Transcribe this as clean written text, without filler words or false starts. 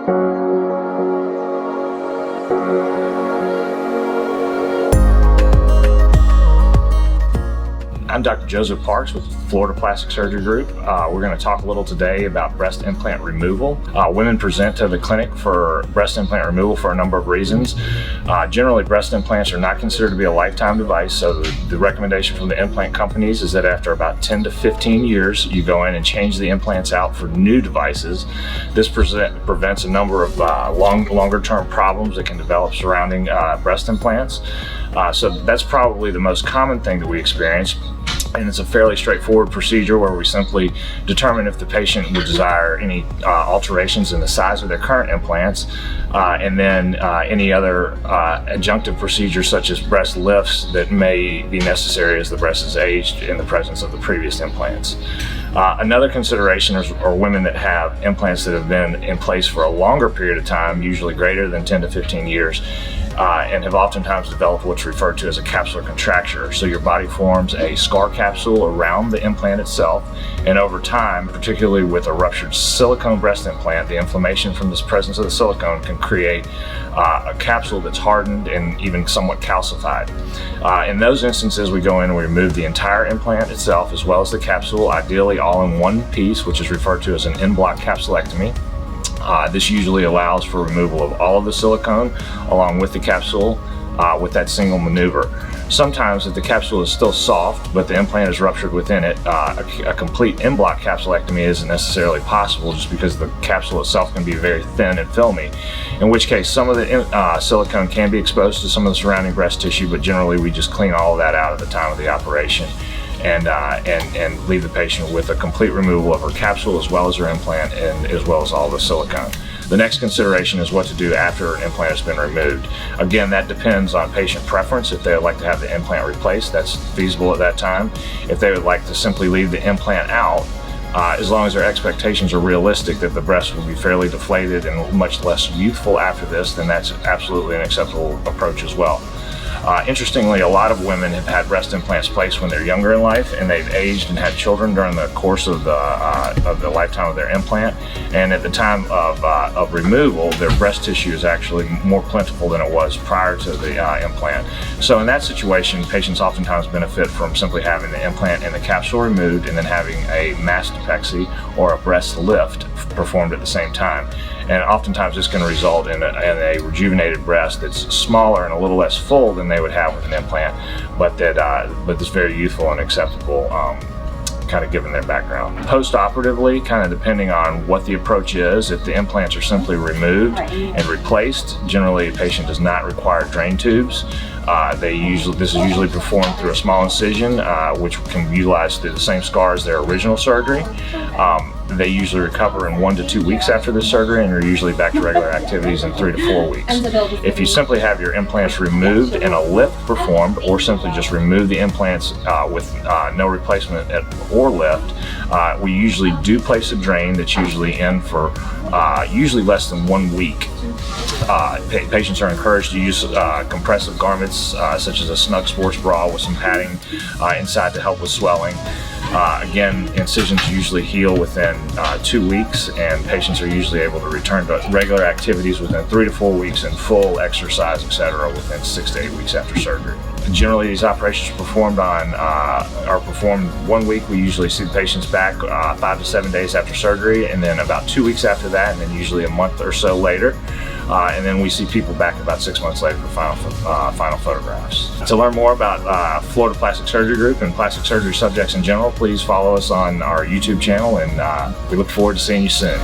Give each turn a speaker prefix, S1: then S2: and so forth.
S1: I'm Dr. Joseph Parks with Florida Plastic Surgery Group. We're going to talk a little today about breast implant removal. Women present to the clinic for breast implant removal for a number of reasons. Generally, breast implants are not considered to be a lifetime device, so the recommendation from the implant companies is that after about 10 to 15 years, you go in and change the implants out for new devices. This prevents a number of longer-term problems that can develop surrounding breast implants. So that's probably the most common thing that we experience. And it's a fairly straightforward procedure where we simply determine if the patient would desire any alterations in the size of their current implants, and then any other adjunctive procedures such as breast lifts that may be necessary as the breast is aged in the presence of the previous implants. Another consideration are women that have implants that have been in place for a longer period of time, usually greater than 10 to 15 years, and have oftentimes developed what's referred to as a capsular contracture. So your body forms a scar capsule around the implant itself, and over time, particularly with a ruptured silicone breast implant, the inflammation from this presence of the silicone can create a capsule that's hardened and even somewhat calcified. In those instances, we go in and we remove the entire implant itself as well as the capsule, ideally all in one piece, which is referred to as an en-bloc capsulectomy. This usually allows for removal of all of the silicone along with the capsule with that single maneuver. Sometimes if the capsule is still soft but the implant is ruptured within it, a complete en-bloc capsulectomy isn't necessarily possible just because the capsule itself can be very thin and filmy, in which case some of the silicone can be exposed to some of the surrounding breast tissue, but generally we just clean all of that out at the time of the operation and leave the patient with a complete removal of her capsule as well as her implant and as well as all the silicone. The next consideration is what to do after an implant has been removed. Again, that depends on patient preference. If they would like to have the implant replaced, that's feasible at that time. If they would like to simply leave the implant out, as long as their expectations are realistic that the breast will be fairly deflated and much less youthful after this, then that's absolutely an acceptable approach as well. Interestingly, a lot of women have had breast implants placed when they're younger in life, and they've aged and had children during the course of the lifetime of their implant. And at the time of removal, their breast tissue is actually more plentiful than it was prior to the implant. So in that situation, patients oftentimes benefit from simply having the implant and the capsule removed and then having a mastopexy or a breast lift performed at the same time. And oftentimes this can result in a rejuvenated breast that's smaller and a little less full than they would have with an implant, but that's very youthful and acceptable, kind of given their background. Post-operatively, kind of depending on what the approach is, if the implants are simply removed and replaced, generally a patient does not require drain tubes. This is usually performed through a small incision, which can utilize the same scar as their original surgery. They usually recover in 1 to 2 weeks after the surgery and are usually back to regular activities in 3 to 4 weeks. If you simply have your implants removed and a lift performed, or simply just remove the implants with no replacement or lift, we usually do place a drain that's usually in for usually less than 1 week. Patients are encouraged to use compressive garments such as a snug sports bra with some padding inside to help with swelling. Again, incisions usually heal within 2 weeks, and patients are usually able to return to regular activities within 3 to 4 weeks and full exercise, etc., within 6 to 8 weeks after surgery. Generally, these operations are performed 1 week. We usually see the patients back 5 to 7 days after surgery, and then about 2 weeks after that, and then usually a month or so later. And then we see people back about 6 months later for final photographs. To learn more about Florida Plastic Surgery Group and plastic surgery subjects in general, please follow us on our YouTube channel, and we look forward to seeing you soon.